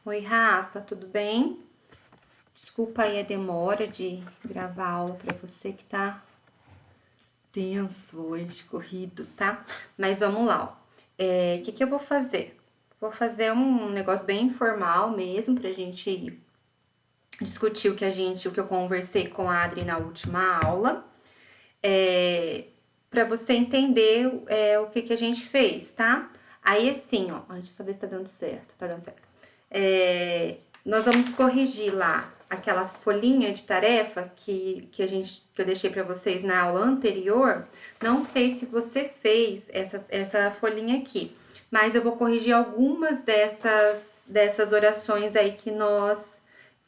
Oi, Rafa, tudo bem? Desculpa aí a demora de gravar a aula para você que tá tenso hoje, corrido, tá? Mas vamos lá, ó. O que eu vou fazer? Vou fazer um negócio bem informal mesmo pra gente discutir o que eu conversei com a Adri na última aula. Para você entender o que a gente fez, tá? Aí assim, ó, deixa eu só ver se tá dando certo, tá dando certo. Nós vamos corrigir lá aquela folhinha de tarefa que eu deixei para vocês na aula anterior. Não sei se você fez essa folhinha aqui, mas eu vou corrigir algumas dessas orações aí que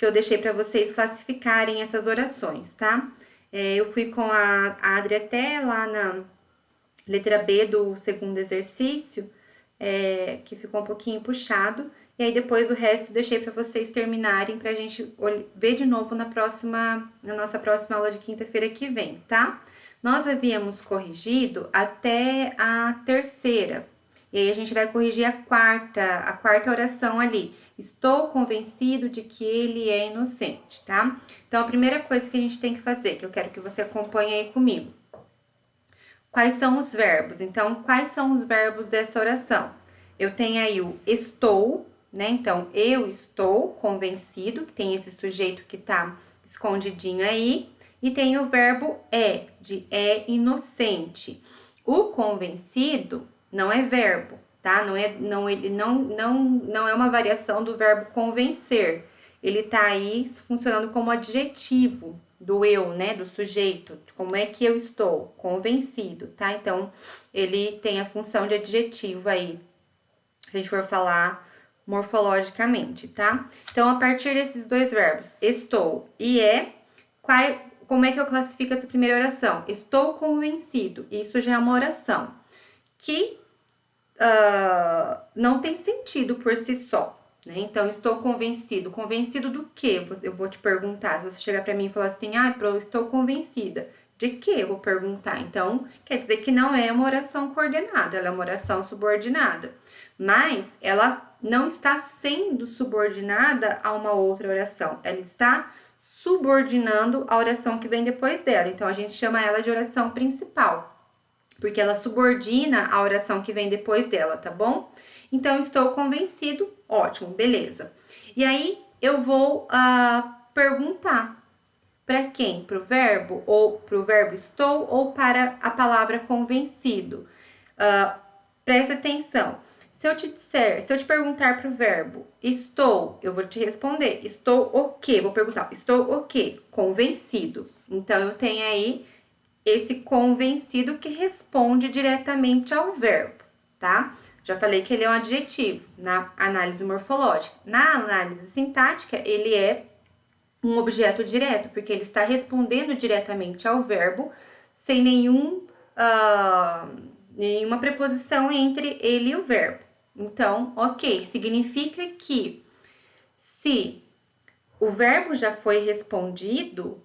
eu deixei para vocês classificarem essas orações, tá? Eu fui com a Adri até lá na letra B do segundo exercício, que ficou um pouquinho puxado. E aí depois o resto deixei para vocês terminarem pra gente ver de novo na nossa próxima aula de quinta-feira que vem, tá? Nós havíamos corrigido até a terceira. E aí a gente vai corrigir a quarta oração ali. Estou convencido de que ele é inocente, tá? Então a primeira coisa que a gente tem que fazer, que eu quero que você acompanhe aí comigo. Quais são os verbos? Então, quais são os verbos dessa oração? Eu tenho aí o estou, né? Então, eu estou convencido, que tem esse sujeito que tá escondidinho aí. E tem o verbo de é inocente. O convencido não é verbo, tá? Ele não é uma variação do verbo convencer. Ele tá aí funcionando como adjetivo do eu, né, do sujeito. Como é que eu estou? Convencido, tá? Então, ele tem a função de adjetivo aí, se a gente for falar morfologicamente, tá? Então, a partir desses dois verbos, estou e como é que eu classifico essa primeira oração? Estou convencido. Isso já é uma oração que não tem sentido por si só, né? Então, estou convencido. Convencido do quê? Eu vou te perguntar. Se você chegar para mim e falar assim, eu estou convencida. De quê? Eu vou perguntar. Então, quer dizer que não é uma oração coordenada, ela é uma oração subordinada. Mas ela não está sendo subordinada a uma outra oração. Ela está subordinando a oração que vem depois dela. Então, a gente chama ela de oração principal, porque ela subordina a oração que vem depois dela, tá bom? Então, estou convencido, ótimo, beleza. E aí, eu vou perguntar para quem? Para o verbo, ou para o verbo estou, ou para a palavra convencido. Presta atenção. Se eu te perguntar para o verbo estou, eu vou te responder, estou o quê? Vou perguntar, estou o quê? Convencido. Então, eu tenho aí esse convencido que responde diretamente ao verbo, tá? Já falei que ele é um adjetivo na análise morfológica. Na análise sintática, ele é um objeto direto, porque ele está respondendo diretamente ao verbo, sem nenhuma preposição entre ele e o verbo. Então, ok, significa que se o verbo já foi respondido,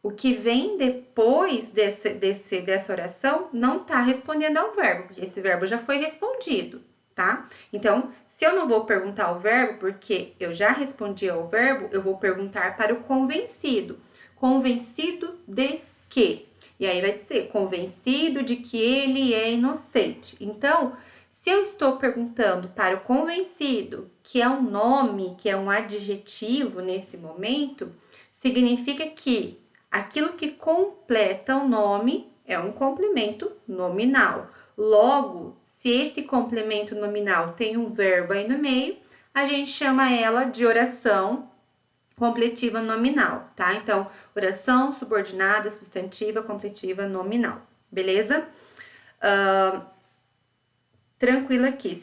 o que vem depois dessa oração não está respondendo ao verbo, porque esse verbo já foi respondido, tá? Então, se eu não vou perguntar ao verbo, porque eu já respondi ao verbo, eu vou perguntar para o convencido. Convencido de quê? E aí vai dizer, convencido de que ele é inocente. Então, se eu estou perguntando para o convencido, que é um nome, que é um adjetivo nesse momento, significa que aquilo que completa o nome é um complemento nominal. Logo, se esse complemento nominal tem um verbo aí no meio, a gente chama ela de oração completiva nominal, tá? Então, oração subordinada, substantiva, completiva nominal, beleza? Tranquilo aqui.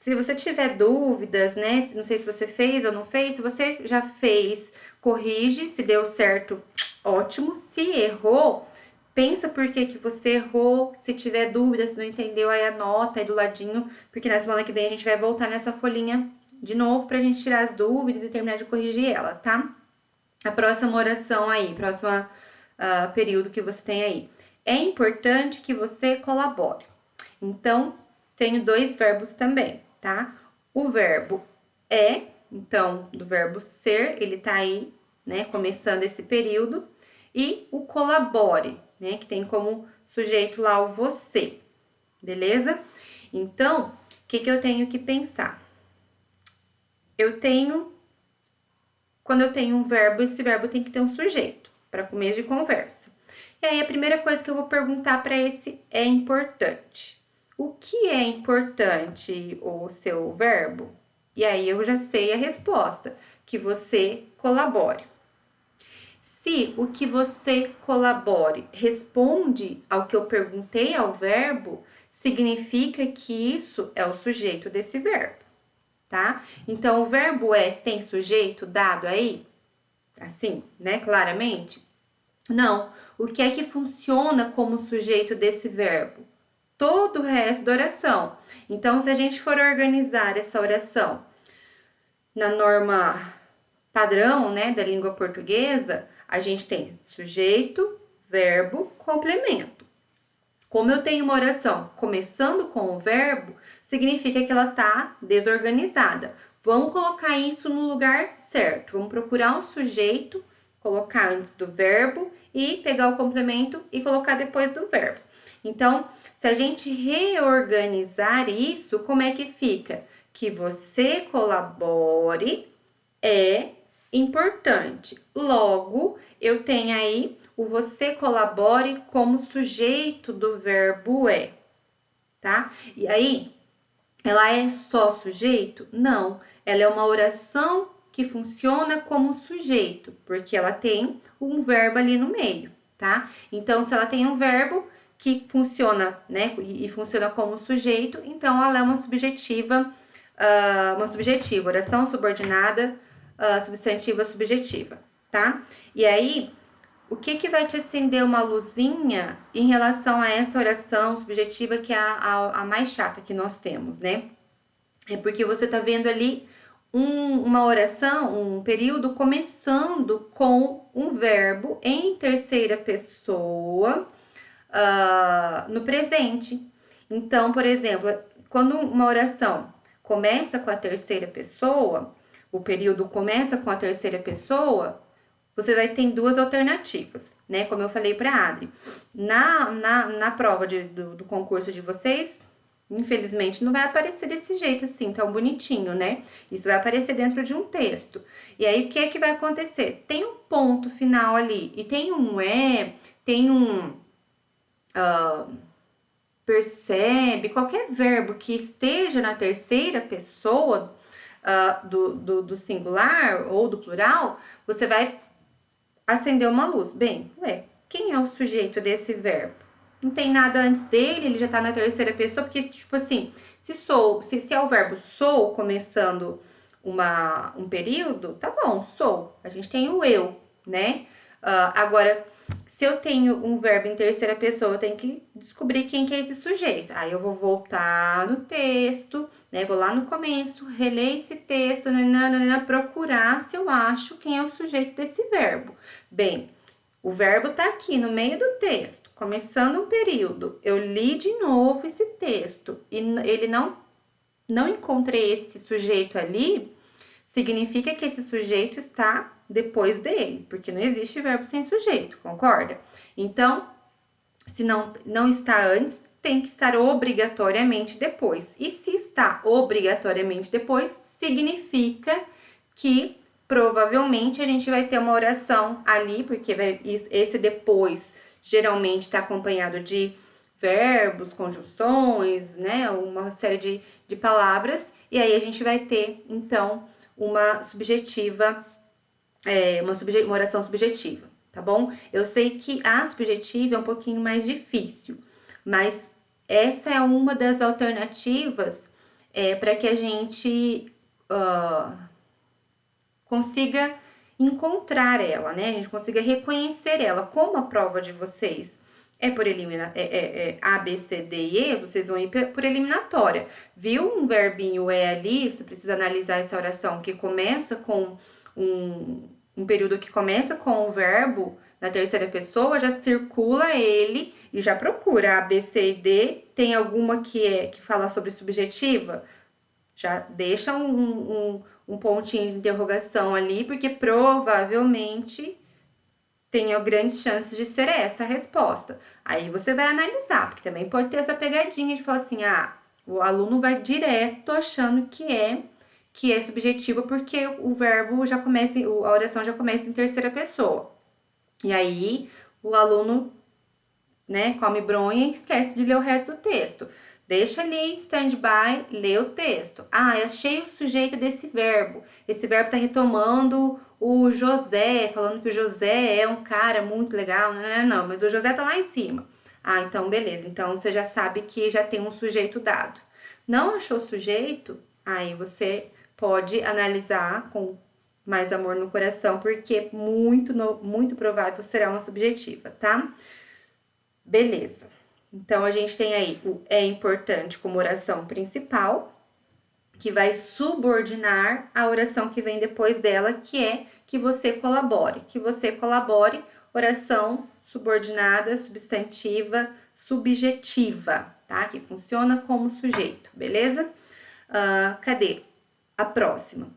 Se você tiver dúvidas, né? Não sei se você fez ou não fez. Se você já fez, corrige. Se deu certo, ótimo. Se errou, pensa por que você errou. Se tiver dúvida, se não entendeu, aí anota aí do ladinho. Porque na semana que vem a gente vai voltar nessa folhinha de novo pra gente tirar as dúvidas e terminar de corrigir ela, tá? A próxima oração aí, próximo período que você tem aí. É importante que você colabore. Então, tenho dois verbos também, tá? O verbo é, então, do verbo ser, ele tá aí, né, começando esse período. E o colabore, né, que tem como sujeito lá o você, beleza? Então, o que eu tenho que pensar? Quando eu tenho um verbo, esse verbo tem que ter um sujeito, para começo de conversa. E aí, a primeira coisa que eu vou perguntar para esse é importante. O que é importante o seu verbo? E aí, eu já sei a resposta, que você colabore. Se o que você colabore responde ao que eu perguntei ao verbo, significa que isso é o sujeito desse verbo, tá? Então, o verbo tem sujeito dado aí? Assim, né, claramente? Não. O que é que funciona como sujeito desse verbo? Todo o resto da oração. Então, se a gente for organizar essa oração na norma padrão, né, da língua portuguesa, a gente tem sujeito, verbo, complemento. Como eu tenho uma oração começando com o verbo, significa que ela está desorganizada. Vamos colocar isso no lugar certo. Vamos procurar um sujeito, colocar antes do verbo e pegar o complemento e colocar depois do verbo. Então, se a gente reorganizar isso, como é que fica? Que você colabore é importante. Logo, eu tenho aí o você colabore como sujeito do verbo tá? E aí, ela é só sujeito? Não, ela é uma oração que funciona como sujeito, porque ela tem um verbo ali no meio, tá? Então, se ela tem um verbo que funciona, né, e funciona como sujeito, então ela é uma subjetiva, oração subordinada, substantiva subjetiva, tá? E aí, o que vai te acender uma luzinha em relação a essa oração subjetiva que é a mais chata que nós temos, né? É porque você tá vendo ali uma oração, um período começando com um verbo em terceira pessoa no presente. Então, por exemplo, quando uma oração começa com a terceira pessoa, o período começa com a terceira pessoa, você vai ter duas alternativas, né? Como eu falei para a Adri. Na prova do concurso de vocês, infelizmente, não vai aparecer desse jeito assim, tão bonitinho, né? Isso vai aparecer dentro de um texto. E aí, o que é que vai acontecer? Tem um ponto final ali, e tem um tem um percebe, qualquer verbo que esteja na terceira pessoa do singular ou do plural, você vai acender uma luz. Bem, quem é o sujeito desse verbo? Não tem nada antes dele, ele já tá na terceira pessoa, porque, tipo assim, se é o verbo sou começando um período, tá bom, sou. A gente tem o eu, né? Agora, se eu tenho um verbo em terceira pessoa, eu tenho que descobrir quem que é esse sujeito. Aí eu vou voltar no texto, né? Vou lá no começo, reler esse texto, procurar se eu acho quem é o sujeito desse verbo. Bem, o verbo tá aqui no meio do texto, começando um período. Eu li de novo esse texto e ele não encontrei esse sujeito ali, significa que esse sujeito está depois dele, porque não existe verbo sem sujeito, concorda? Então, se não está antes, tem que estar obrigatoriamente depois. E se está obrigatoriamente depois, significa que provavelmente a gente vai ter uma oração ali, porque esse depois geralmente está acompanhado de verbos, conjunções, né? Uma série de palavras, e aí a gente vai ter, então, uma subjetiva, uma oração subjetiva, tá bom? Eu sei que a subjetiva é um pouquinho mais difícil, mas essa é uma das alternativas para que a gente consiga encontrar ela, né? A gente consiga reconhecer ela. Como a prova de vocês é por A, B, C, D e E, vocês vão ir por eliminatória. Viu um verbinho ali, você precisa analisar essa oração que começa com um período que começa com o verbo na terceira pessoa, já circula ele e já procura A, B, C e D. Tem alguma que fala sobre subjetiva? Já deixa um pontinho de interrogação ali, porque provavelmente tenha grandes chances de ser essa a resposta. Aí você vai analisar, porque também pode ter essa pegadinha de falar assim, o aluno vai direto achando que é subjetivo, porque o verbo já começa, a oração já começa em terceira pessoa. E aí o aluno, né, come bronha e esquece de ler o resto do texto. Deixa ali, stand-by, lê o texto. Achei o sujeito desse verbo. Esse verbo tá retomando o José, falando que o José é um cara muito legal. Não, mas o José tá lá em cima. Então beleza. Então você já sabe que já tem um sujeito dado. Não achou o sujeito? Aí você pode analisar com mais amor no coração, porque muito provável será uma subjetiva, tá? Beleza. Então, a gente tem aí o é importante como oração principal, que vai subordinar a oração que vem depois dela, que é que você colabore. Que você colabore, oração subordinada, substantiva, subjetiva, tá? Que funciona como sujeito, beleza? Cadê? A próxima.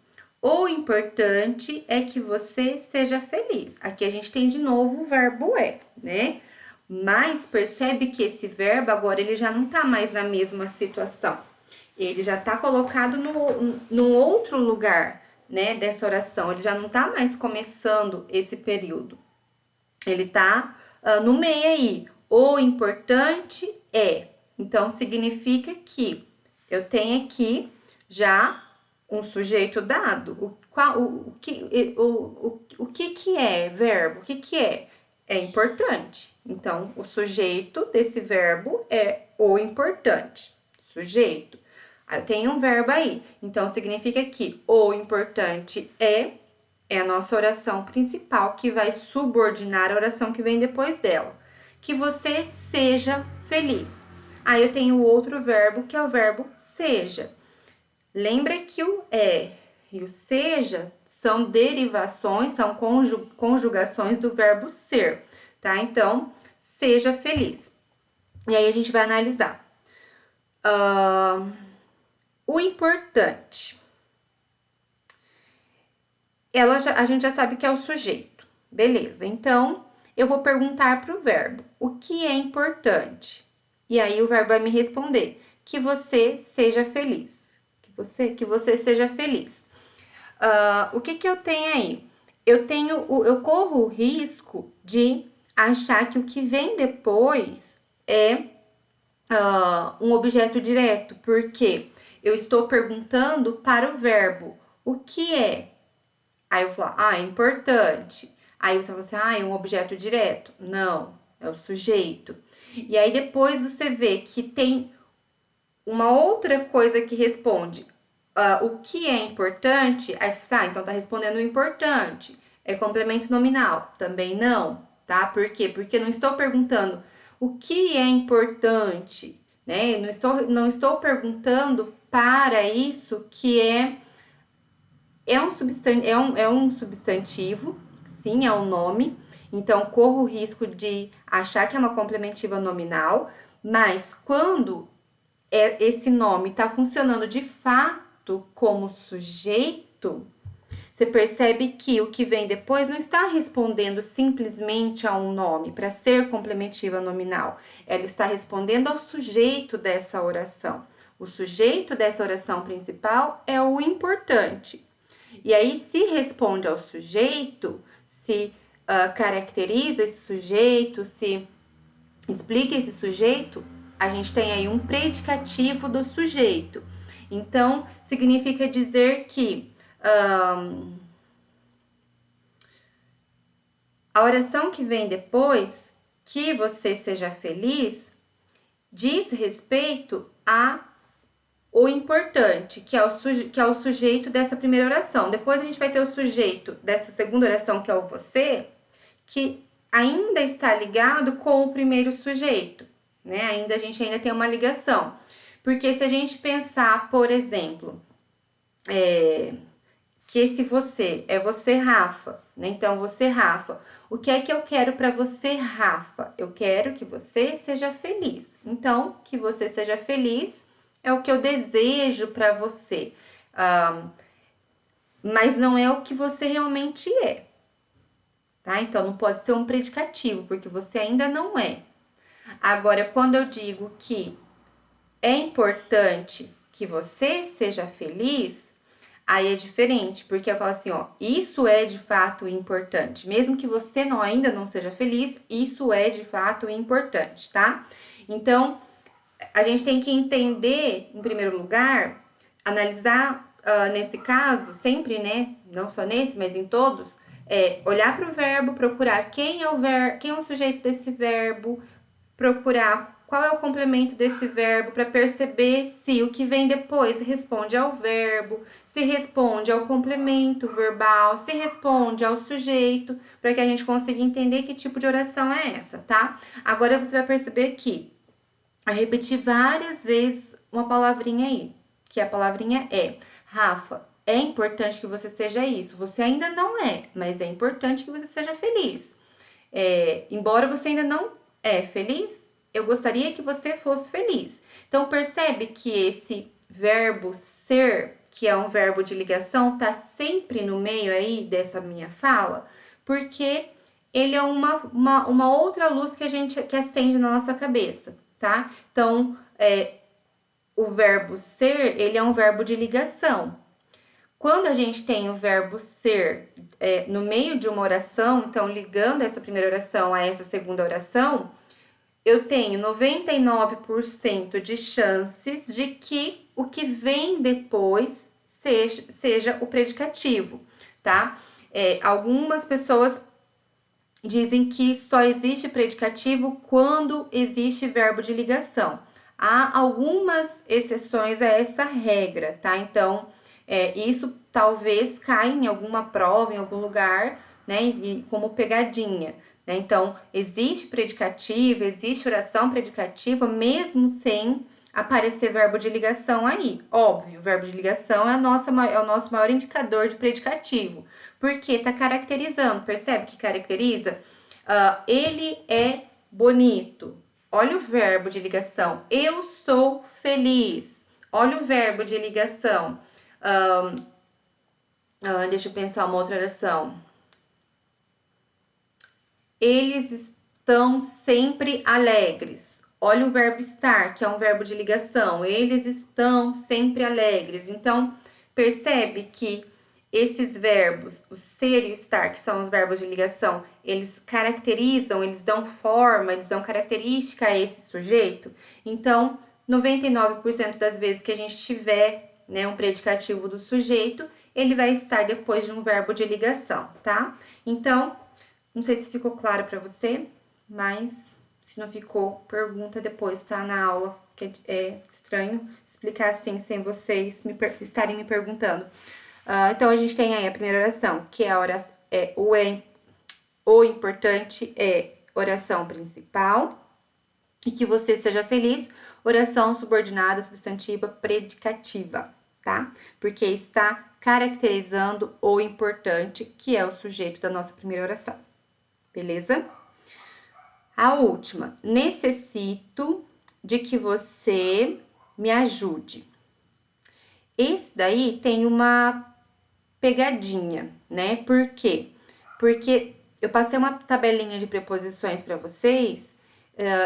O importante é que você seja feliz. Aqui a gente tem de novo o verbo é, né? Mas percebe que esse verbo agora ele já não tá mais na mesma situação. Ele já tá colocado num outro lugar, né, dessa oração. Ele já não tá mais começando esse período. Ele tá no meio aí. O importante é. Então, significa que eu tenho aqui já um sujeito dado. O que é verbo? O que é? É importante. Então, o sujeito desse verbo é o importante. Sujeito. Aí tem um verbo aí. Então, significa que o importante é a nossa oração principal, que vai subordinar a oração que vem depois dela. Que você seja feliz. Aí eu tenho outro verbo, que é o verbo seja. Lembra que o é e o seja são derivações, são conjugações do verbo ser, tá? Então, seja feliz. E aí a gente vai analisar. O importante. A gente já sabe que é o sujeito. Beleza, então eu vou perguntar para o verbo, o que é importante? E aí o verbo vai me responder, que você seja feliz. Que você seja feliz. O que eu tenho aí? Eu corro o risco de achar que o que vem depois é um objeto direto, porque eu estou perguntando para o verbo, o que é? Aí eu falo, é importante. Aí você fala assim, é um objeto direto. Não, é o sujeito. E aí depois você vê que tem uma outra coisa que responde o que é importante. Aí você fala, então tá respondendo o importante. É complemento nominal? Também não, tá? Por quê? Porque eu não estou perguntando o que é importante, né? Não estou perguntando para isso que é um substantivo, sim, é um nome, então corro o risco de achar que é uma complementiva nominal, mas quando esse nome está funcionando de fato como sujeito, você percebe que o que vem depois não está respondendo simplesmente a um nome para ser complementiva nominal, ela está respondendo ao sujeito dessa oração. O sujeito dessa oração principal é o importante. E aí, se responde ao sujeito, se caracteriza esse sujeito, se explica esse sujeito, a gente tem aí um predicativo do sujeito. Então, significa dizer que a oração que vem depois, que você seja feliz, diz respeito a o importante, que é o sujeito dessa primeira oração. Depois a gente vai ter o sujeito dessa segunda oração, que é o você, que ainda está ligado com o primeiro sujeito, né? A gente ainda tem uma ligação. Porque se a gente pensar, por exemplo, que esse você é você, Rafa, né? Então, você, Rafa, o que é que eu quero para você, Rafa? Eu quero que você seja feliz. Então, que você seja feliz é o que eu desejo para você. mas não é o que você realmente é, tá? Então, não pode ser um predicativo, porque você ainda não é. Agora, quando eu digo que é importante que você seja feliz, aí é diferente, porque eu falo assim, ó, isso é de fato importante. Mesmo que você ainda não seja feliz, isso é de fato importante, tá? Então, a gente tem que entender, em primeiro lugar, analisar nesse caso, sempre, né? Não só nesse, mas em todos, olhar para o verbo, procurar quem é o sujeito desse verbo, procurar qual é o complemento desse verbo para perceber se o que vem depois responde ao verbo, se responde ao complemento verbal, se responde ao sujeito, para que a gente consiga entender que tipo de oração é essa, tá? Agora você vai perceber que eu repeti várias vezes uma palavrinha aí, que a palavrinha é. Rafa, é importante que você seja isso. Você ainda não é, mas é importante que você seja feliz. Embora você ainda não é feliz, eu gostaria que você fosse feliz. Então, percebe que esse verbo ser, que é um verbo de ligação, tá sempre no meio aí dessa minha fala, porque ele é uma outra luz que acende na nossa cabeça, tá? Então, o verbo ser, ele é um verbo de ligação. Quando a gente tem o verbo ser no meio de uma oração, então ligando essa primeira oração a essa segunda oração, eu tenho 99% de chances de que o que vem depois seja o predicativo, tá? Algumas pessoas dizem que só existe predicativo quando existe verbo de ligação. Há algumas exceções a essa regra, tá? Então, isso talvez caia em alguma prova, em algum lugar, né? E como pegadinha, né? Então, existe predicativo, existe oração predicativa, mesmo sem aparecer verbo de ligação aí. Óbvio, o verbo de ligação é o nosso maior indicador de predicativo, porque tá caracterizando, percebe que caracteriza? Ele é bonito. Olha o verbo de ligação. Eu sou feliz. Olha o verbo de ligação. Deixa eu pensar uma outra oração. Eles estão sempre alegres. Olha o verbo estar, que é um verbo de ligação. Eles estão sempre alegres. Então, percebe que esses verbos, o ser e o estar, que são os verbos de ligação, eles caracterizam, eles dão forma, eles dão característica a esse sujeito. Então, 99% das vezes que a gente tiver, né, um predicativo do sujeito, ele vai estar depois de um verbo de ligação, tá? Então, não sei se ficou claro para você, mas se não ficou, pergunta depois, tá? Na aula, que é estranho explicar assim sem vocês estarem me perguntando. Então, a gente tem aí a primeira oração, que é a oração, o importante é oração principal, e que você seja feliz, oração subordinada, substantiva, predicativa, tá? Porque está caracterizando o importante, que é o sujeito da nossa primeira oração. Beleza? A última, necessito de que você me ajude. Esse daí tem uma pegadinha, né? Por quê? Porque eu passei uma tabelinha de preposições para vocês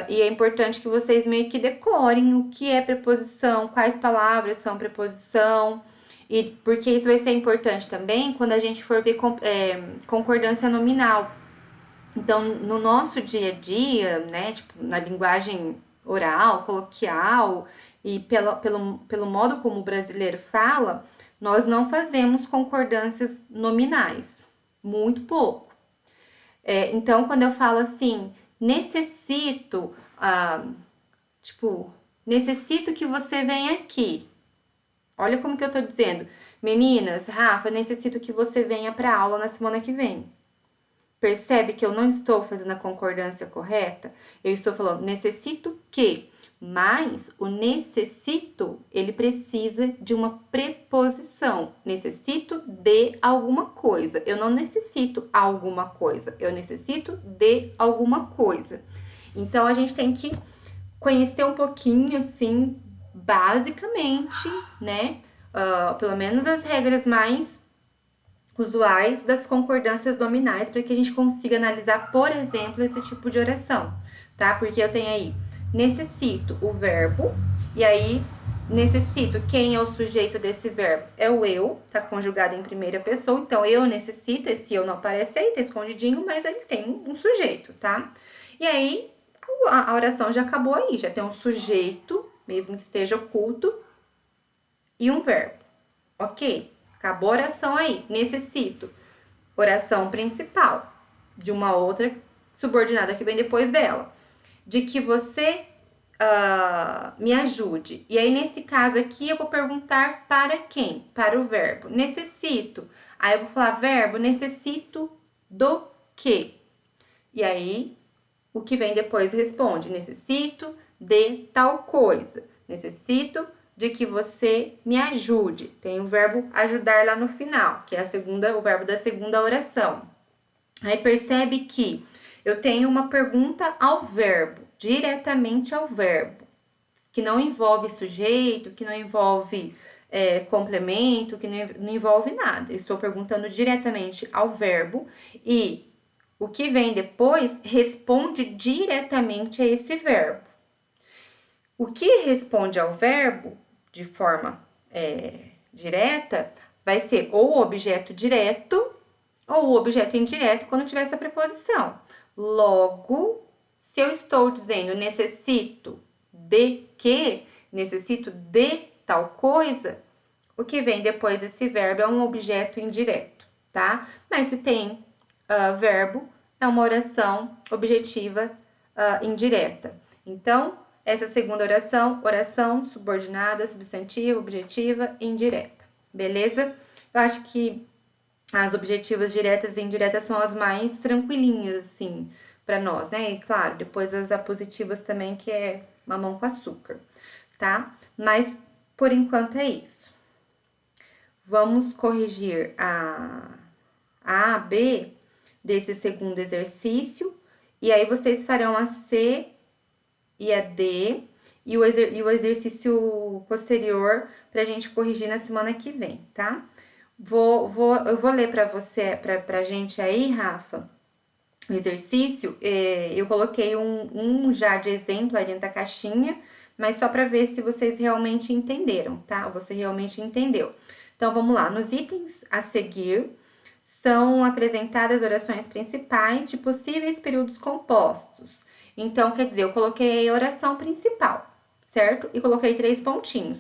e é importante que vocês meio que decorem o que é preposição, quais palavras são preposição, e porque isso vai ser importante também quando a gente for ver concordância nominal. Então, no nosso dia a dia, né, tipo, na linguagem oral, coloquial e pelo modo como o brasileiro fala, nós não fazemos concordâncias nominais, muito pouco. Então, quando eu falo assim, necessito, necessito que você venha aqui. Olha como que eu tô dizendo. Meninas, Rafa, necessito que você venha para aula na semana que vem. Percebe que eu não estou fazendo a concordância correta? Eu estou falando necessito que, mas o necessito, ele precisa de uma preposição. Necessito de alguma coisa. Eu não necessito alguma coisa, eu necessito de alguma coisa. Então, a gente tem que conhecer um pouquinho, assim, basicamente, né? Pelo menos as regras mais usuais das concordâncias nominais para que a gente consiga analisar, por exemplo, esse tipo de oração, tá? Porque eu tenho aí necessito o verbo, e aí necessito, quem é o sujeito desse verbo? É o eu, tá conjugado em primeira pessoa, então eu necessito, esse eu não aparece aí, tá escondidinho, mas ele tem um sujeito, tá? E aí a oração já acabou aí, já tem um sujeito, mesmo que esteja oculto, e um verbo, ok? Acabou a oração aí. Necessito. Oração principal de uma outra subordinada que vem depois dela. De que você me ajude. E aí, nesse caso aqui, eu vou perguntar para quem? Para o verbo. Necessito. Aí eu vou falar verbo, necessito do quê? E aí, o que vem depois responde. Necessito de tal coisa. Necessito de que você me ajude. Tem o verbo ajudar lá no final, que é o verbo da segunda oração. Aí percebe que eu tenho uma pergunta ao verbo, diretamente ao verbo, que não envolve sujeito, que não envolve complemento, que não envolve nada. Eu estou perguntando diretamente ao verbo e o que vem depois responde diretamente a esse verbo. O que responde ao verbo de forma direta vai ser ou o objeto direto ou o objeto indireto quando tiver essa preposição. Logo, se eu estou dizendo necessito de que, necessito de tal coisa, o que vem depois desse verbo é um objeto indireto, tá? Mas se tem verbo, é uma oração objetiva indireta. Então, essa segunda oração, oração subordinada, substantiva, objetiva, indireta. Beleza? Eu acho que as objetivas diretas e indiretas são as mais tranquilinhas, assim, para nós, né? E claro, depois as apositivas também, que é mamão com açúcar, tá? Mas, por enquanto, é isso. Vamos corrigir a A, B desse segundo exercício, e aí vocês farão a C e a D, e o exercício posterior pra gente corrigir na semana que vem, tá? Eu vou ler pra você, pra gente aí, Rafa, o exercício. Eu coloquei um já de exemplo aí dentro da caixinha, mas só pra ver se vocês realmente entenderam, tá? Você realmente entendeu. Então, vamos lá. Nos itens a seguir, são apresentadas orações principais de possíveis períodos compostos. Então, quer dizer, eu coloquei a oração principal, certo? E coloquei 3 pontinhos.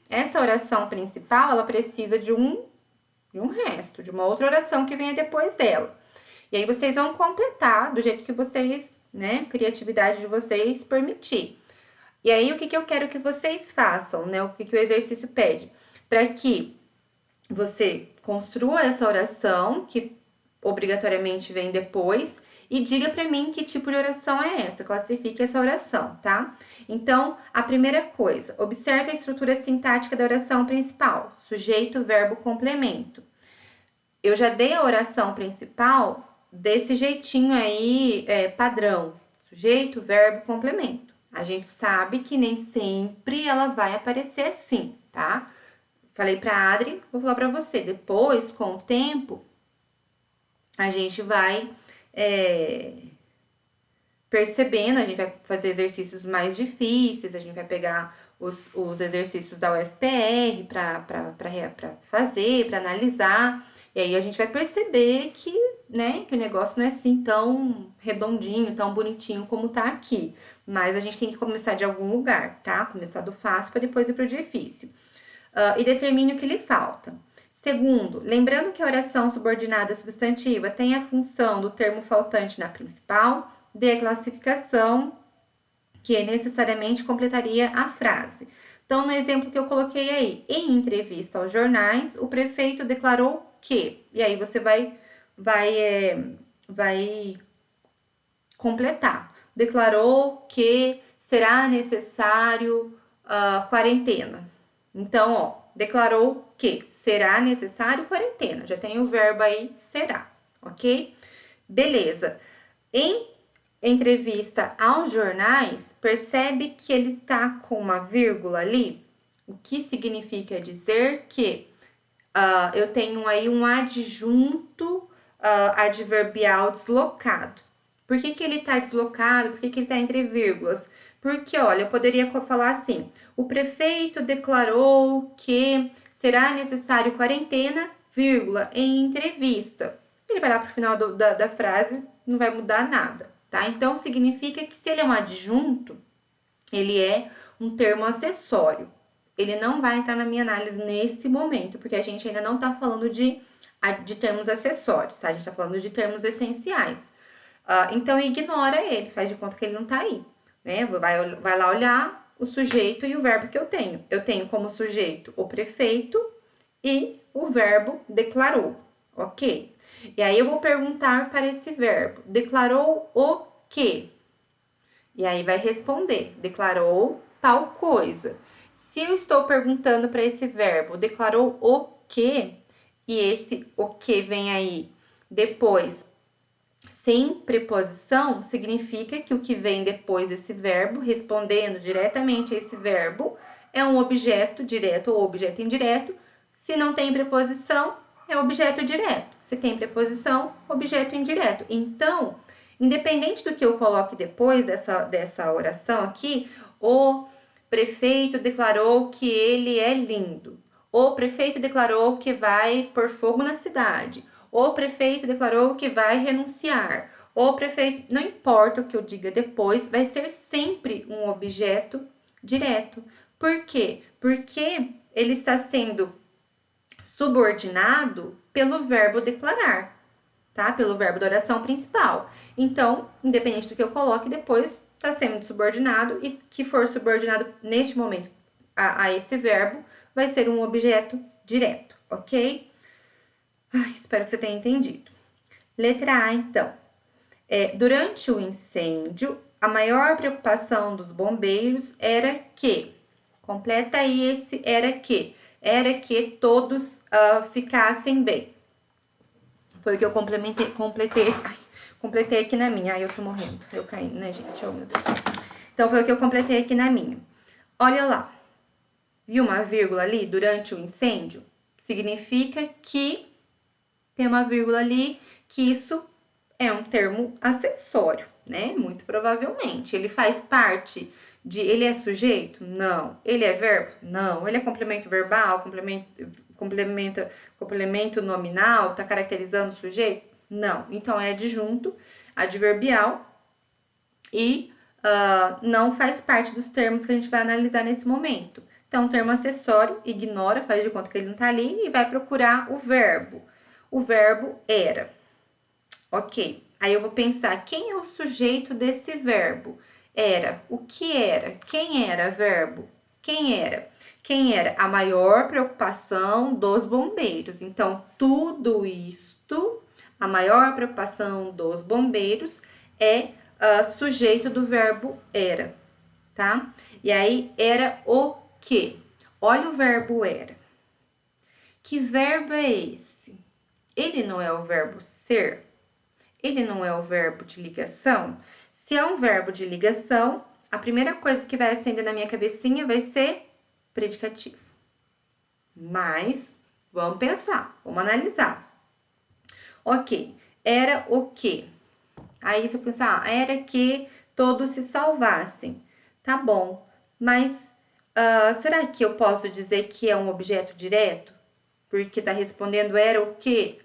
Essa oração principal, ela precisa de um resto, de uma outra oração que venha depois dela. E aí, vocês vão completar do jeito que vocês, né, criatividade de vocês permitir. E aí, o que eu quero que vocês façam, né? O que o exercício pede? Para que você construa essa oração, que obrigatoriamente vem depois, e diga para mim que tipo de oração é essa, classifique essa oração, tá? Então, a primeira coisa, observe a estrutura sintática da oração principal, sujeito, verbo, complemento. Eu já dei a oração principal desse jeitinho aí, padrão, sujeito, verbo, complemento. A gente sabe que nem sempre ela vai aparecer assim, tá? Falei pra Adri, vou falar pra você. Depois, com o tempo, a gente vai percebendo, a gente vai fazer exercícios mais difíceis, a gente vai pegar os exercícios da UFPR pra fazer, pra analisar. E aí a gente vai perceber que, né, que o negócio não é assim tão redondinho, tão bonitinho como tá aqui. Mas a gente tem que começar de algum lugar, tá? Começar do fácil para depois ir pro difícil. E determine o que lhe falta. Segundo, lembrando que a oração subordinada substantiva tem a função do termo faltante na principal, dê a classificação que necessariamente completaria a frase. Então, no exemplo que eu coloquei aí, em entrevista aos jornais, o prefeito declarou que, e aí você vai completar. Declarou que será necessário quarentena. Então, ó, declarou que será necessário quarentena. Já tem o verbo aí, será, ok? Beleza. Em entrevista aos jornais, percebe que ele está com uma vírgula ali? O que significa dizer que eu tenho aí um adjunto adverbial deslocado. Por que ele está deslocado? Por que ele está entre vírgulas? Porque, olha, eu poderia falar assim: o prefeito declarou que será necessário quarentena, vírgula, em entrevista. Ele vai lá para o final da frase, não vai mudar nada, tá? Então, significa que se ele é um adjunto, ele é um termo acessório. Ele não vai entrar na minha análise nesse momento, porque a gente ainda não está falando de termos acessórios, tá? A gente está falando de termos essenciais. Então, ignora ele, faz de conta que ele não está aí, né? Vai lá olhar o sujeito e o verbo que eu tenho. Eu tenho como sujeito o prefeito e o verbo declarou, ok? E aí eu vou perguntar para esse verbo: declarou o quê? E aí vai responder: declarou tal coisa. Se eu estou perguntando para esse verbo: declarou o quê? E esse o que vem aí depois sem preposição, significa que o que vem depois desse verbo, respondendo diretamente a esse verbo, é um objeto direto ou objeto indireto. Se não tem preposição, é objeto direto. Se tem preposição, objeto indireto. Então, independente do que eu coloque depois dessa oração aqui, o prefeito declarou que ele é lindo. O prefeito declarou que vai pôr fogo na cidade. O prefeito declarou que vai renunciar. O prefeito, não importa o que eu diga depois, vai ser sempre um objeto direto. Por quê? Porque ele está sendo subordinado pelo verbo declarar, tá? Pelo verbo da oração principal. Então, independente do que eu coloque depois, está sendo subordinado, e que for subordinado neste momento a esse verbo, vai ser um objeto direto, ok? Espero que você tenha entendido. Letra A, então. Durante o incêndio, a maior preocupação dos bombeiros era que... Completa aí esse era que. Era que todos ficassem bem. Foi o que eu completei aqui na minha. Ai, eu tô morrendo. Eu caí, né, gente? Oh, meu Deus. Então, foi o que eu completei aqui na minha. Olha lá. Viu uma vírgula ali? Durante o incêndio? Significa que tem uma vírgula ali, que isso é um termo acessório, né? Muito provavelmente. Ele faz parte de... Ele é sujeito? Não. Ele é verbo? Não. Ele é complemento verbal? Complemento nominal? Tá caracterizando o sujeito? Não. Então, é adjunto, adverbial e não faz parte dos termos que a gente vai analisar nesse momento. Então, termo acessório, ignora, faz de conta que ele não tá ali e vai procurar o verbo. O verbo era. Ok. Aí eu vou pensar, quem é o sujeito desse verbo? Era. O que era? Quem era verbo? Quem era? Quem era? A maior preocupação dos bombeiros. Então, tudo isto, a maior preocupação dos bombeiros é sujeito do verbo era, tá? E aí, era o quê? Olha o verbo era. Que verbo é esse? Ele não é o verbo ser? Ele não é o verbo de ligação? Se é um verbo de ligação, a primeira coisa que vai acender na minha cabecinha vai ser predicativo. Mas, vamos pensar, vamos analisar. Ok, era o quê? Aí, se eu pensar, era que todos se salvassem. Tá bom, mas será que eu posso dizer que é um objeto direto? Porque tá respondendo era o quê?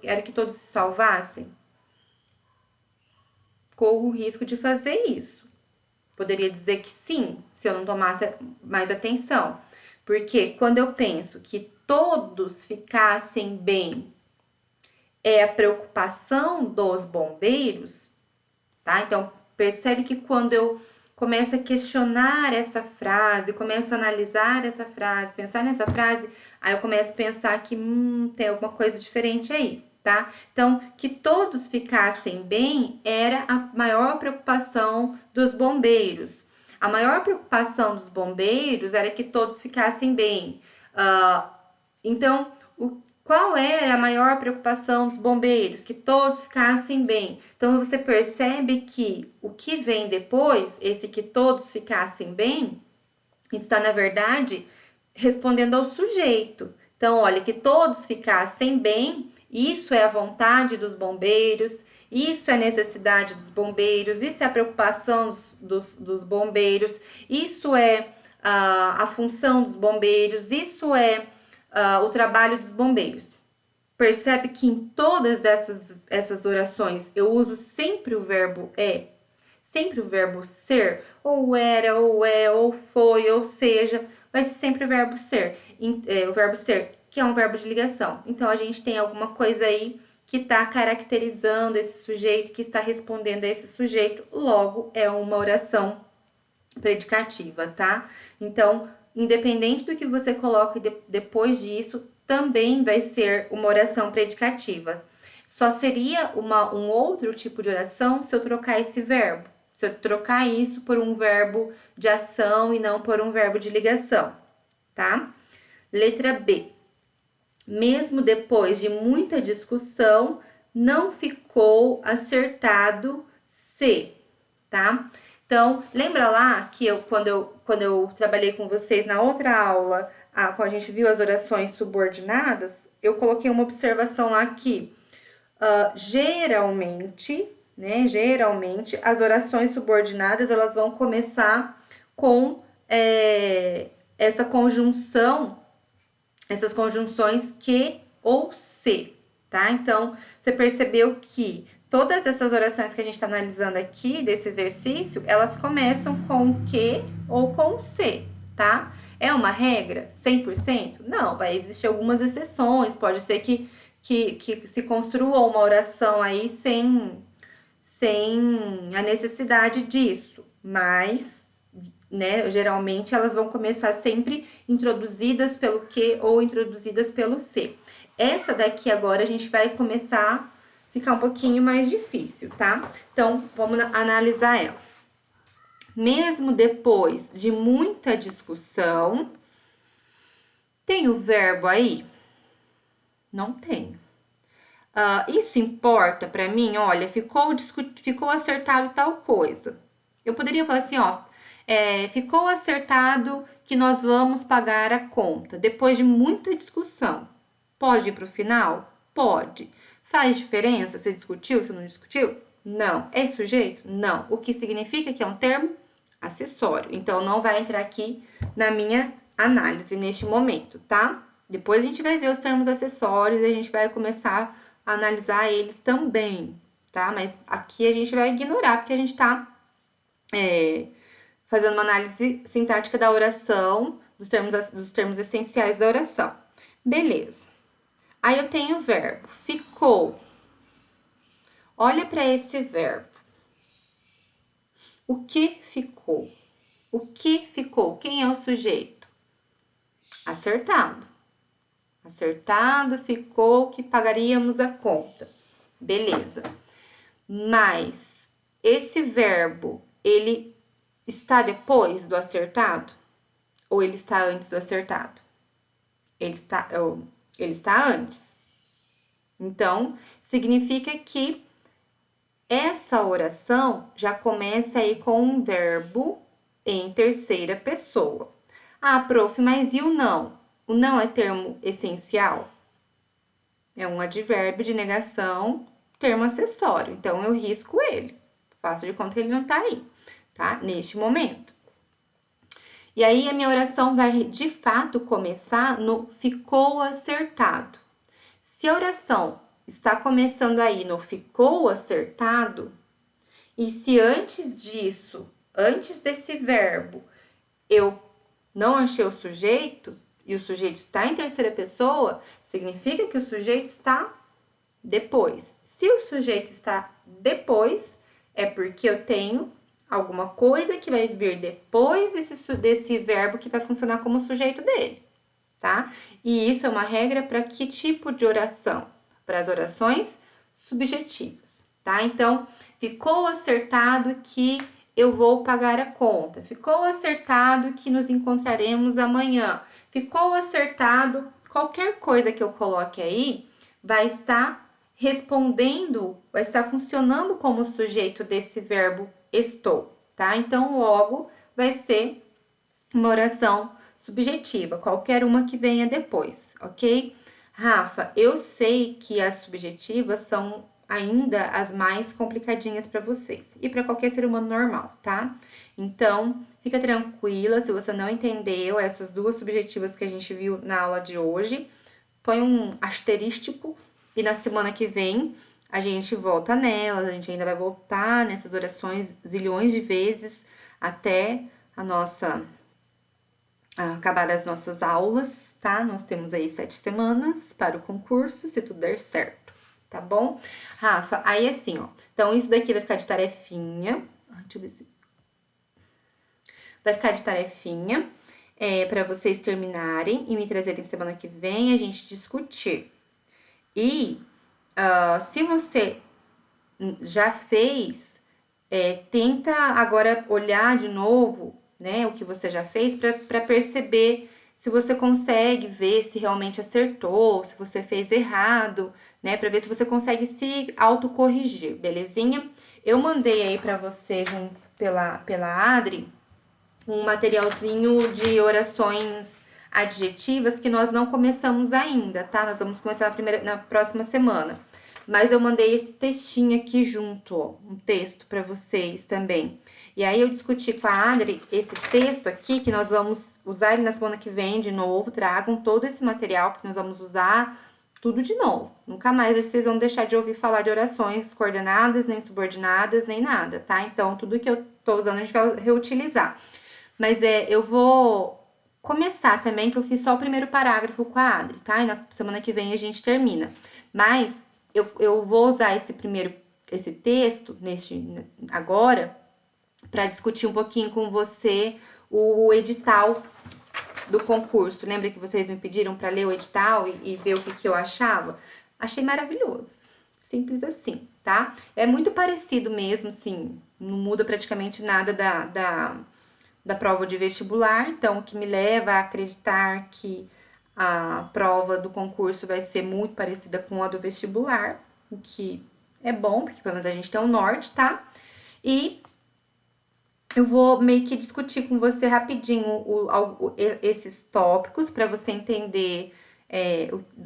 Era que todos se salvassem? Corro o risco de fazer isso. Poderia dizer que sim, se eu não tomasse mais atenção. Porque quando eu penso que todos ficassem bem, é a preocupação dos bombeiros, tá? Então, percebe que quando eu começo a questionar essa frase, começo a analisar essa frase, pensar nessa frase, aí eu começo a pensar que tem alguma coisa diferente aí, tá? Então, que todos ficassem bem era a maior preocupação dos bombeiros. A maior preocupação dos bombeiros era que todos ficassem bem. Então, qual era a maior preocupação dos bombeiros? Que todos ficassem bem. Então, você percebe que o que vem depois, esse que todos ficassem bem, está, na verdade, respondendo ao sujeito. Então, olha, que todos ficassem bem, isso é a vontade dos bombeiros, isso é a necessidade dos bombeiros, isso é a preocupação dos bombeiros, isso é a função dos bombeiros, isso é o trabalho dos bombeiros. Percebe que em todas essas orações eu uso sempre o verbo é, sempre o verbo ser, ou era, ou é, ou foi, ou seja, vai ser sempre o verbo ser, que é um verbo de ligação. Então, a gente tem alguma coisa aí que está caracterizando esse sujeito, que está respondendo a esse sujeito, logo é uma oração predicativa, tá? Então, independente do que você coloque depois disso, também vai ser uma oração predicativa. Só seria um outro tipo de oração se eu trocar esse verbo. Se eu trocar isso por um verbo de ação e não por um verbo de ligação, tá? Letra B. Mesmo depois de muita discussão, não ficou acertado se, tá? Então, lembra lá que quando eu trabalhei com vocês na outra aula, quando a gente viu as orações subordinadas, eu coloquei uma observação lá que geralmente, as orações subordinadas, elas vão começar com essa conjunção, essas conjunções que ou se, tá? Então, você percebeu que todas essas orações que a gente está analisando aqui, desse exercício, elas começam com que ou com se, tá? É uma regra 100%? Não, vai existir algumas exceções, pode ser que se construa uma oração aí sem a necessidade disso, mas, né, geralmente elas vão começar sempre introduzidas pelo que ou introduzidas pelo se. Essa daqui agora a gente vai começar a ficar um pouquinho mais difícil, tá? Então, vamos analisar ela. Mesmo depois de muita discussão, tem o verbo aí? Não tem. Isso importa para mim? Olha, ficou acertado tal coisa. Eu poderia falar assim, ó, ficou acertado que nós vamos pagar a conta. Depois de muita discussão. Pode ir para o final? Pode. Faz diferença se discutiu, se não discutiu? Não. É sujeito? Não. O que significa que é um termo acessório. Então, não vai entrar aqui na minha análise neste momento, tá? Depois a gente vai ver os termos acessórios e a gente vai começar a analisar eles também, tá? Mas aqui a gente vai ignorar, porque a gente tá fazendo uma análise sintática da oração, dos termos essenciais da oração. Beleza. Aí eu tenho o verbo ficou. Olha para esse verbo. O que ficou? O que ficou? Quem é o sujeito? Acertado. Acertado, ficou que pagaríamos a conta. Beleza. Mas esse verbo, ele está depois do acertado? Ou ele está antes do acertado? Ele está antes. Então, significa que essa oração já começa aí com um verbo em terceira pessoa. Ah, prof, mas e o não? O não é termo essencial? É um advérbio de negação, termo acessório. Então, eu risco ele. Faço de conta que ele não tá aí, tá? Neste momento. E aí, a minha oração vai, de fato, começar no ficou acertado. Se a oração está começando aí no ficou acertado, e se antes disso, antes desse verbo, eu não achei o sujeito, e o sujeito está em terceira pessoa, significa que o sujeito está depois. Se o sujeito está depois, é porque eu tenho alguma coisa que vai vir depois desse verbo que vai funcionar como sujeito dele, tá? E isso é uma regra para que tipo de oração? Para as orações subjetivas, tá? Então, ficou acertado que eu vou pagar a conta. Ficou acertado que nos encontraremos amanhã. Ficou acertado, qualquer coisa que eu coloque aí vai estar respondendo, vai estar funcionando como sujeito desse verbo estou, tá? Então, logo vai ser uma oração subjetiva, qualquer uma que venha depois. ok? Rafa, eu sei que as subjetivas são ainda as mais complicadinhas para vocês e para qualquer ser humano normal, tá? Então, fica tranquila, se você não entendeu essas duas subjetivas que a gente viu na aula de hoje, põe um asterístico e na semana que vem a gente volta nelas, a gente ainda vai voltar nessas orações zilhões de vezes até acabar as nossas aulas, tá? Nós temos aí 7 semanas para o concurso, se tudo der certo, tá bom? Rafa, aí assim, ó, então isso daqui vai ficar de tarefinha, deixa eu ver se... Vai ficar de tarefinha, para vocês terminarem e me trazerem semana que vem a gente discutir. E se você já fez, tenta agora olhar de novo, né, o que você já fez para perceber se você consegue ver se realmente acertou, se você fez errado, né, para ver se você consegue se autocorrigir, belezinha? Eu mandei aí para você pela Adri um materialzinho de orações adjetivas que nós não começamos ainda, tá? Nós vamos começar na próxima semana. Mas eu mandei esse textinho aqui junto, ó, um texto para vocês também. E aí eu discuti com a Adri esse texto aqui, que nós vamos usar ele na semana que vem de novo. Tragam todo esse material, porque nós vamos usar tudo de novo. Nunca mais vocês vão deixar de ouvir falar de orações coordenadas, nem subordinadas, nem nada, tá? Então, tudo que eu tô usando a gente vai reutilizar. Mas eu vou começar também, que eu fiz só o primeiro parágrafo com a Adri, tá? E na semana que vem a gente termina. Mas eu vou usar esse texto agora para discutir um pouquinho com você o edital do concurso. Lembra que vocês me pediram para ler o edital e ver o que eu achava? Achei maravilhoso. Simples assim, tá? É muito parecido mesmo, assim, não muda praticamente nada da prova de vestibular, então o que me leva a acreditar que a prova do concurso vai ser muito parecida com a do vestibular, o que é bom, porque pelo menos a gente tem um norte, tá? E eu vou meio que discutir com você rapidinho esses tópicos para você entender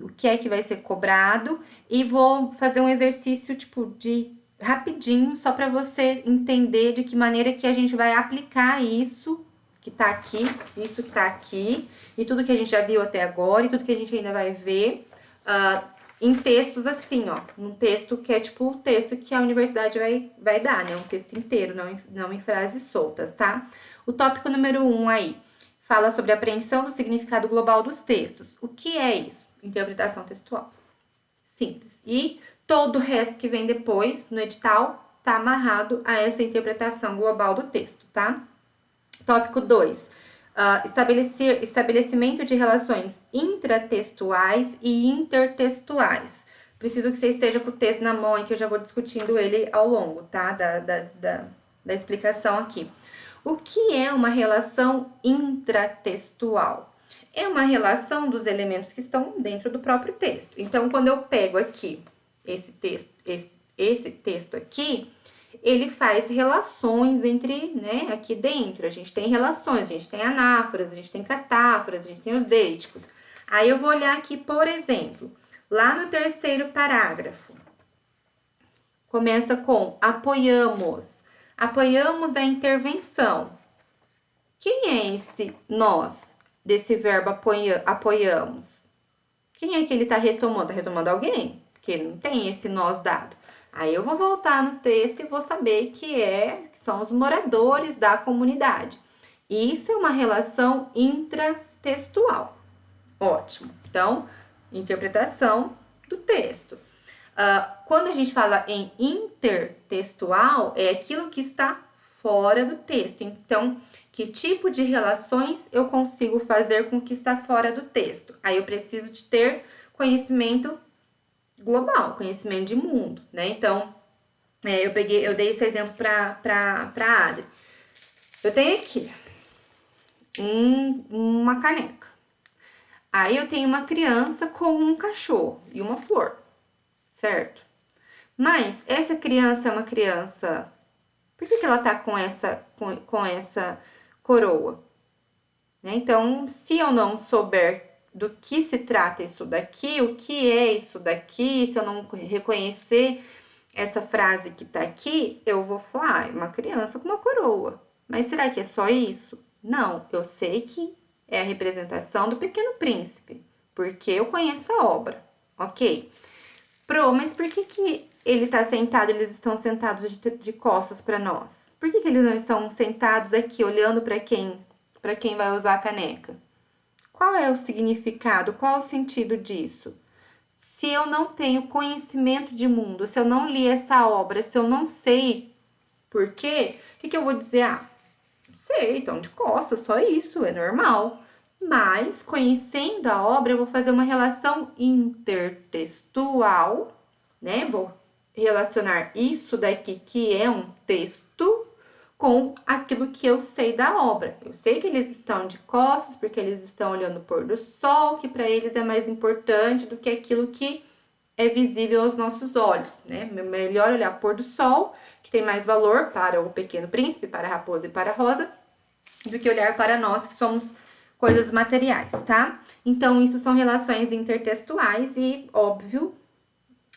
o que é que vai ser cobrado e vou fazer um exercício tipo de rapidinho só para você entender de que maneira que a gente vai aplicar isso que tá aqui, isso que tá aqui e tudo que a gente já viu até agora e tudo que a gente ainda vai ver em textos assim, ó, um texto que é tipo o texto que a universidade vai dar, né? Um texto inteiro, não em frases soltas, tá? O tópico número 1 aí fala sobre a apreensão do significado global dos textos. O que é isso? Interpretação textual. Simples. E todo o resto que vem depois no edital tá amarrado a essa interpretação global do texto, tá? Tópico 2. Estabelecimento de relações intratextuais e intertextuais. Preciso que você esteja com o texto na mão e que eu já vou discutindo ele ao longo, tá? Da explicação aqui. O que é uma relação intratextual? É uma relação dos elementos que estão dentro do próprio texto. Então, quando eu pego aqui esse texto aqui, ele faz relações entre, né, aqui dentro. A gente tem relações, a gente tem anáforas, a gente tem catáforas, a gente tem os deíticos. Aí eu vou olhar aqui, por exemplo, lá no terceiro parágrafo. Começa com apoiamos. Apoiamos a intervenção. Quem é esse nós desse verbo apoiamos? Quem é que ele está retomando? Está retomando alguém? Porque não tem esse nós dado. Aí eu vou voltar no texto e vou saber que são os moradores da comunidade. Isso é uma relação intratextual. Ótimo. Então, interpretação do texto. Quando a gente fala em intertextual, é aquilo que está fora do texto. Então, que tipo de relações eu consigo fazer com o que está fora do texto? Aí eu preciso de ter conhecimento global, conhecimento de mundo, né? Então, eu dei esse exemplo para a Adri. Eu tenho aqui uma caneca. Aí eu tenho uma criança com um cachorro e uma flor, certo? Mas essa criança é uma criança... Por que ela tá com essa coroa? Né? Então, se eu não souber do que se trata isso daqui, o que é isso daqui, se eu não reconhecer essa frase que tá aqui, eu vou falar, uma criança com uma coroa. Mas será que é só isso? Não, eu sei que é a representação do Pequeno Príncipe, porque eu conheço a obra, ok? Mas por que ele tá sentado, eles estão sentados de costas para nós? Por que eles não estão sentados aqui, olhando para quem vai usar a caneca? Qual é o significado? Qual é o sentido disso? Se eu não tenho conhecimento de mundo, se eu não li essa obra, se eu não sei por quê, o que eu vou dizer? Ah, não sei, estão de costas, só isso, é normal. Mas, conhecendo a obra, eu vou fazer uma relação intertextual, né? Vou relacionar isso daqui, que é um texto, com aquilo que eu sei da obra. Eu sei que eles estão de costas, porque eles estão olhando o pôr do sol, que para eles é mais importante do que aquilo que é visível aos nossos olhos, né? Melhor olhar pôr do sol, que tem mais valor para o Pequeno Príncipe, para a raposa e para a rosa, do que olhar para nós, que somos coisas materiais, tá? Então, isso são relações intertextuais e, óbvio,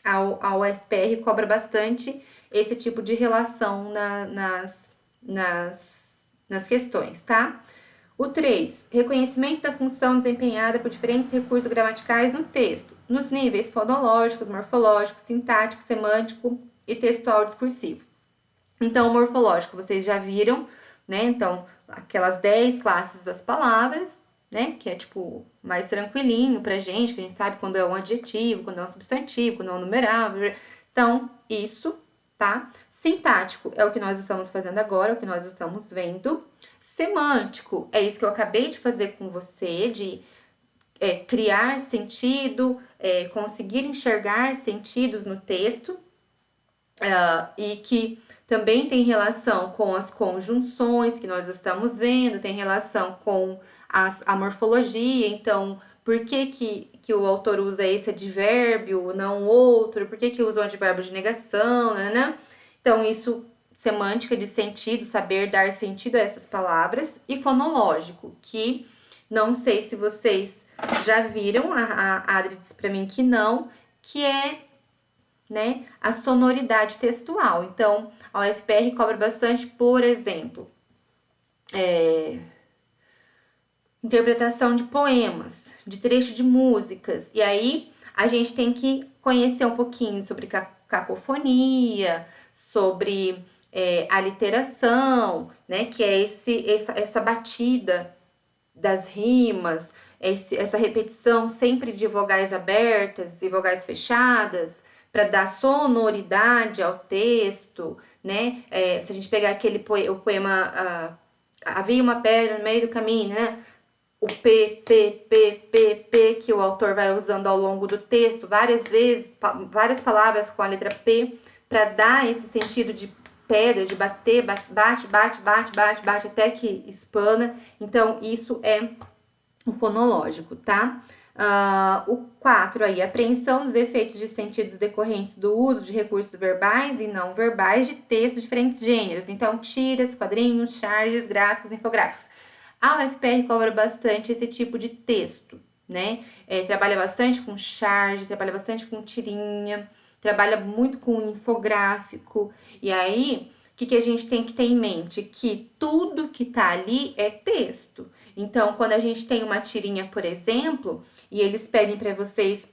a UFPR cobra bastante esse tipo de relação nas questões, tá? O 3, reconhecimento da função desempenhada por diferentes recursos gramaticais no texto, nos níveis fonológicos, morfológico, sintático, semântico e textual discursivo. Então, o morfológico, vocês já viram, né? Então, aquelas 10 classes das palavras, né? Que é, tipo, mais tranquilinho pra gente, que a gente sabe quando é um adjetivo, quando é um substantivo, quando é um numeral. Então, isso, tá? Sintático é o que nós estamos fazendo agora, é o que nós estamos vendo. Semântico é isso que eu acabei de fazer com você, de criar sentido, conseguir enxergar sentidos no texto, e que também tem relação com as conjunções que nós estamos vendo, tem relação com a morfologia. Então, por que o autor usa esse advérbio, não outro? Por que usa o advérbio de negação, né? Então, isso, semântica de sentido, saber dar sentido a essas palavras. E fonológico, que não sei se vocês já viram, a Adri disse pra mim que não, que é, né, a sonoridade textual. Então, a UFPR cobra bastante, por exemplo, interpretação de poemas, de trecho de músicas. E aí, a gente tem que conhecer um pouquinho sobre cacofonia, sobre aliteração, né, que é essa batida das rimas, essa repetição sempre de vogais abertas e vogais fechadas, para dar sonoridade ao texto, né? Se a gente pegar o poema Havia uma pedra no meio do caminho, né? O P, que o autor vai usando ao longo do texto, várias vezes, várias palavras com a letra P, para dar esse sentido de pedra, de bater, bate, até que espana. Então, isso é o fonológico, tá? O 4 aí, apreensão dos efeitos de sentidos decorrentes do uso de recursos verbais e não verbais de textos de diferentes gêneros. Então, tiras, quadrinhos, charges, gráficos, infográficos. A UFPR cobra bastante esse tipo de texto, né? Trabalha bastante com charge, trabalha bastante com tirinha, trabalha muito com infográfico. E aí, o que a gente tem que ter em mente? Que tudo que tá ali é texto. Então, quando a gente tem uma tirinha, por exemplo, e eles pedem para vocês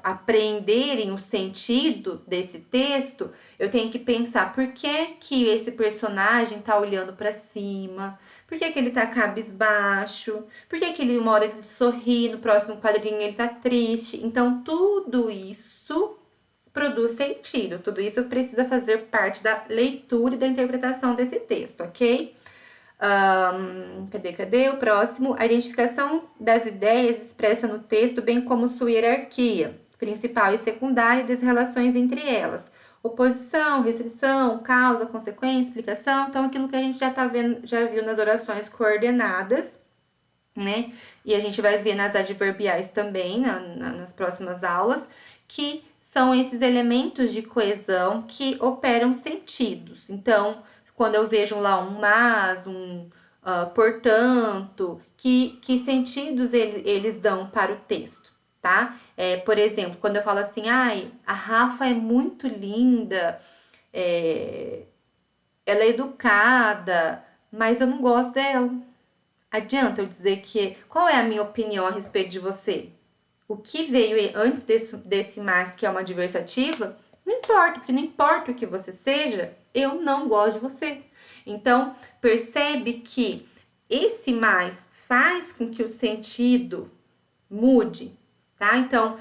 aprenderem o sentido desse texto, eu tenho que pensar por que esse personagem tá olhando para cima, por que ele tá cabisbaixo, por que ele uma hora ele sorri, no próximo quadrinho ele tá triste. Então, tudo isso produz sentido, tudo isso precisa fazer parte da leitura e da interpretação desse texto, ok? Cadê o próximo? A identificação das ideias expressa no texto, bem como sua hierarquia, principal e secundária, e das relações entre elas. Oposição, restrição, causa, consequência, explicação. Então, aquilo que a gente já viu nas orações coordenadas, né? E a gente vai ver nas adverbiais também, nas próximas aulas, que são esses elementos de coesão que operam sentidos. Então, quando eu vejo lá um mas, portanto, que sentidos eles dão para o texto, tá? Por exemplo, quando eu falo assim, ai, a Rafa é muito linda, ela é educada, mas eu não gosto dela. Adianta eu dizer que... Qual é a minha opinião a respeito de você? O que veio antes desse mais, que é uma adversativa, não importa, porque não importa o que você seja, eu não gosto de você. Então, percebe que esse mais faz com que o sentido mude, tá? Então,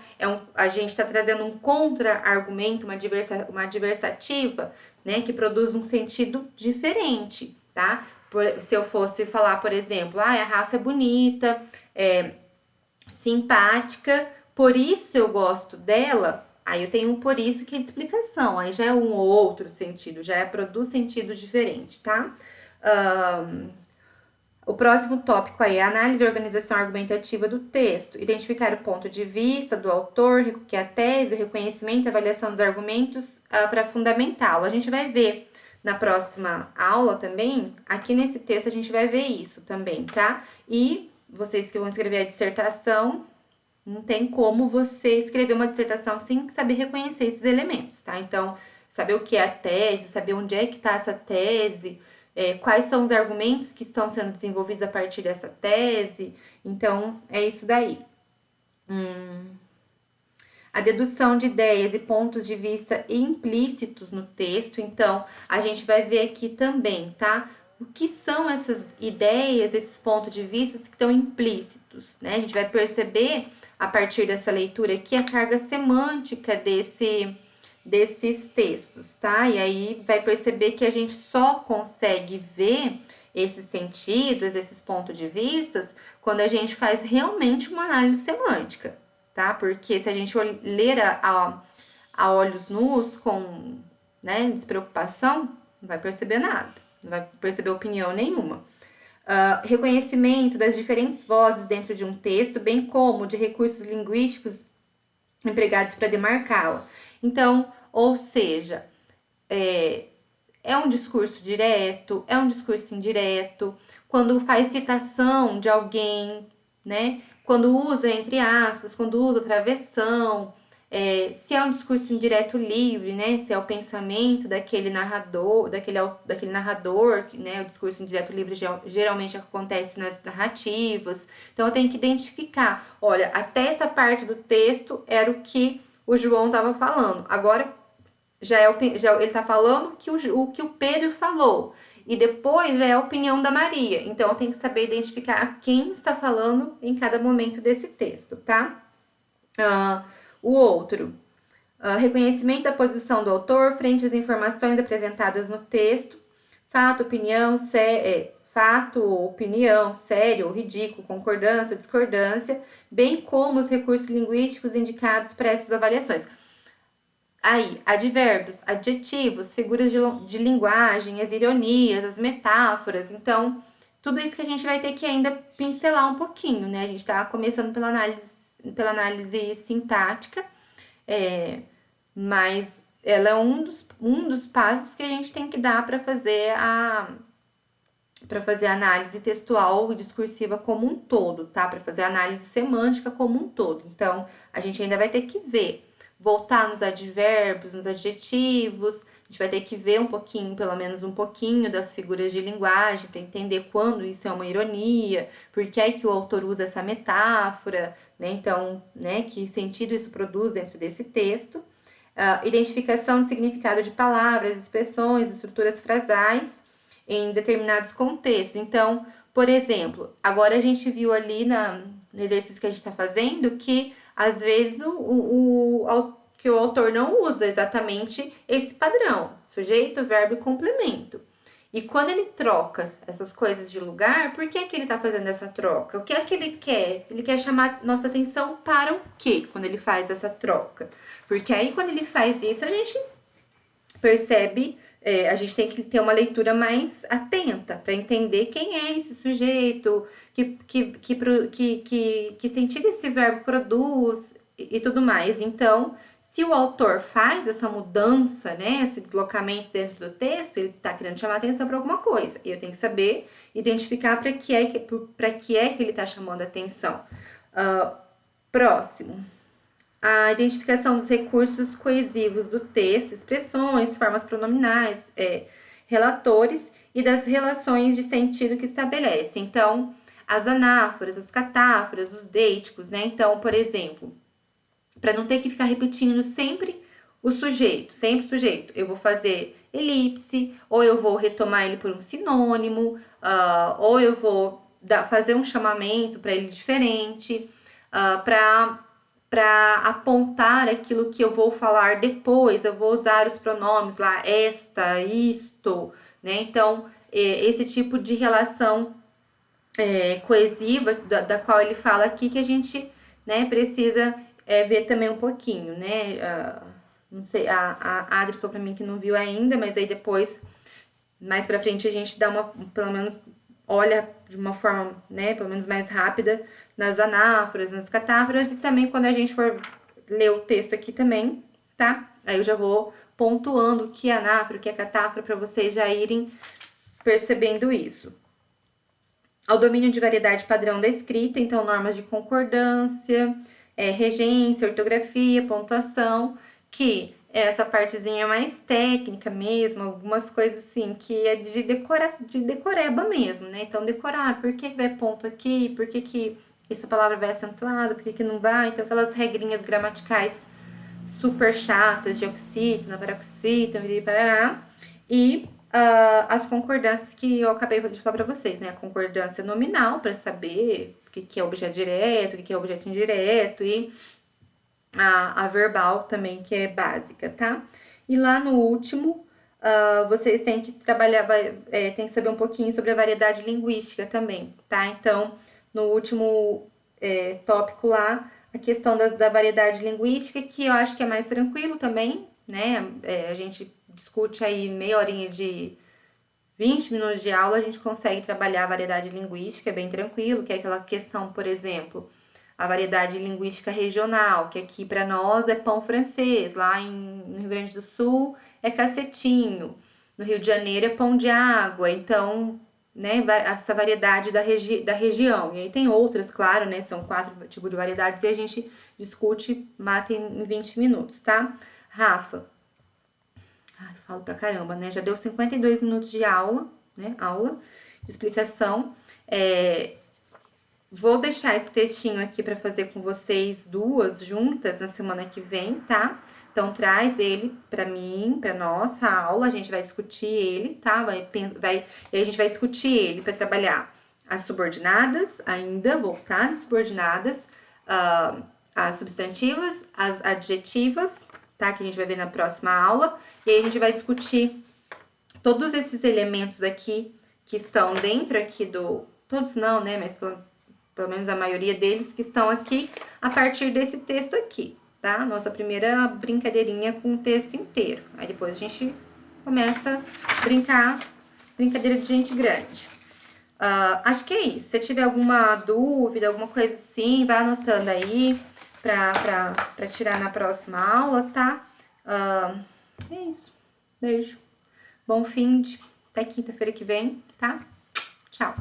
a gente está trazendo um contra-argumento, uma adversativa, né, que produz um sentido diferente, tá? Se eu fosse falar, por exemplo, a Rafa é bonita, simpática, por isso eu gosto dela, aí eu tenho um por isso que é de explicação, aí já é um outro sentido, produz sentido diferente, tá? O próximo tópico aí é a análise e organização argumentativa do texto, identificar o ponto de vista do autor, que é a tese, o reconhecimento e avaliação dos argumentos para fundamentá-lo. A gente vai ver na próxima aula também, aqui nesse texto a gente vai ver isso também, tá? E vocês que vão escrever a dissertação, não tem como você escrever uma dissertação sem saber reconhecer esses elementos, tá? Então, saber o que é a tese, saber onde é que está essa tese, quais são os argumentos que estão sendo desenvolvidos a partir dessa tese. Então, é isso daí. A dedução de ideias e pontos de vista implícitos no texto. Então, a gente vai ver aqui também, tá? O que são essas ideias, esses pontos de vista que estão implícitos, né? A gente vai perceber, a partir dessa leitura aqui, a carga semântica desses textos, tá? E aí vai perceber que a gente só consegue ver esses sentidos, esses pontos de vista, quando a gente faz realmente uma análise semântica, tá? Porque se a gente ler a olhos nus, com, né, despreocupação, não vai perceber nada, não vai perceber opinião nenhuma. Reconhecimento das diferentes vozes dentro de um texto, bem como de recursos linguísticos empregados para demarcá-la. Então, ou seja, é um discurso direto, é um discurso indireto, quando faz citação de alguém, né? Quando usa entre aspas, quando usa travessão, se é um discurso indireto livre, né? Se é o pensamento daquele narrador, daquele narrador, né? O discurso indireto livre geralmente acontece nas narrativas. Então eu tenho que identificar, olha, até essa parte do texto era o que o João estava falando. Agora ele está falando o que o Pedro falou. E depois já é a opinião da Maria. Então eu tenho que saber identificar a quem está falando em cada momento desse texto, tá? O outro, reconhecimento da posição do autor frente às informações apresentadas no texto, fato, opinião, sério ou ridículo, concordância ou discordância, bem como os recursos linguísticos indicados para essas avaliações. Aí, advérbios, adjetivos, figuras de linguagem, as ironias, as metáforas. Então, tudo isso que a gente vai ter que ainda pincelar um pouquinho, né? A gente está começando pela análise sintática, mas ela é um dos passos que a gente tem que dar para fazer a análise textual e discursiva como um todo, tá? Para fazer a análise semântica como um todo. Então, a gente ainda vai ter que voltar nos advérbios, nos adjetivos, a gente vai ter que ver pelo menos um pouquinho das figuras de linguagem para entender quando isso é uma ironia, por que é que o autor usa essa metáfora, né? Então, né, que sentido isso produz dentro desse texto. Identificação de significado de palavras, expressões, estruturas frasais em determinados contextos. Então, por exemplo, agora a gente viu ali no exercício que a gente está fazendo que às vezes que o autor não usa exatamente esse padrão, sujeito, verbo e complemento. E quando ele troca essas coisas de lugar, por que ele está fazendo essa troca? O que é que ele quer? Ele quer chamar nossa atenção para o quê quando ele faz essa troca? Porque aí quando ele faz isso, a gente percebe, a gente tem que ter uma leitura mais atenta para entender quem é esse sujeito, que sentido esse verbo produz e tudo mais. Então, Se o autor faz essa mudança, né, esse deslocamento dentro do texto, ele está querendo chamar atenção para alguma coisa. E eu tenho que saber identificar para que é que ele está chamando atenção. Próximo. A identificação dos recursos coesivos do texto, expressões, formas pronominais, relatores e das relações de sentido que estabelece. Então, as anáforas, as catáforas, os deíticos, né? Então, por exemplo, para não ter que ficar repetindo sempre o sujeito, eu vou fazer elipse, ou eu vou retomar ele por um sinônimo, ou eu vou fazer um chamamento para ele diferente, para apontar aquilo que eu vou falar depois, eu vou usar os pronomes lá, esta, isto, né? Então, esse tipo de relação coesiva, da qual ele fala aqui, que a gente, né, precisa ver também um pouquinho, né? Não sei, a Adri falou pra mim que não viu ainda, mas aí depois, mais pra frente, a gente dá pelo menos, olha de uma forma, né, pelo menos mais rápida, nas anáforas, nas catáforas, e também quando a gente for ler o texto aqui também, tá? Aí eu já vou pontuando o que é anáfora, o que é catáfora, pra vocês já irem percebendo isso. Ao domínio de variedade padrão da escrita, então normas de concordância, regência, ortografia, pontuação, que é essa partezinha mais técnica mesmo, algumas coisas assim, que é de decoreba mesmo, né? Então, decorar, por que vai ponto aqui, por que essa palavra vai acentuada, por que não vai, então aquelas regrinhas gramaticais super chatas de oxítona, paroxítona, e as concordâncias que eu acabei de falar para vocês, né? A concordância nominal, para saber o que é objeto direto, o que é objeto indireto, e a verbal também, que é básica, tá? E lá no último, vocês têm que trabalhar, tem que saber um pouquinho sobre a variedade linguística também, tá? Então, no último tópico lá, a questão da variedade linguística, que eu acho que é mais tranquilo também, né? A gente discute aí meia horinha de 20 minutos de aula, a gente consegue trabalhar a variedade linguística, é bem tranquilo, que é aquela questão, por exemplo, a variedade linguística regional, que aqui para nós é pão francês, lá no Rio Grande do Sul é cacetinho, no Rio de Janeiro é pão de água, então, né, essa variedade da região. E aí tem outras, claro, né, são 4 tipos de variedades e a gente discute, mata em 20 minutos, tá? Rafa. Ai, falo pra caramba, né? Já deu 52 minutos de aula, né? Aula de explicação. Vou deixar esse textinho aqui para fazer com vocês duas juntas na semana que vem, tá? Então, traz ele para mim, para nossa aula, a gente vai discutir ele, tá? E a gente vai discutir ele para trabalhar as subordinadas, ainda voltar nas subordinadas, as substantivas, as adjetivas, tá? Que a gente vai ver na próxima aula. E aí a gente vai discutir todos esses elementos aqui que estão dentro aqui todos não, né? Mas pelo menos a maioria deles que estão aqui a partir desse texto aqui, tá? Nossa primeira brincadeirinha com o texto inteiro. Aí depois a gente começa a brincadeira de gente grande. Acho que é isso. Se tiver alguma dúvida, alguma coisa assim, vai anotando aí pra tirar na próxima aula, tá? É isso. Beijo. Bom fim de até quinta-feira que vem, tá? Tchau.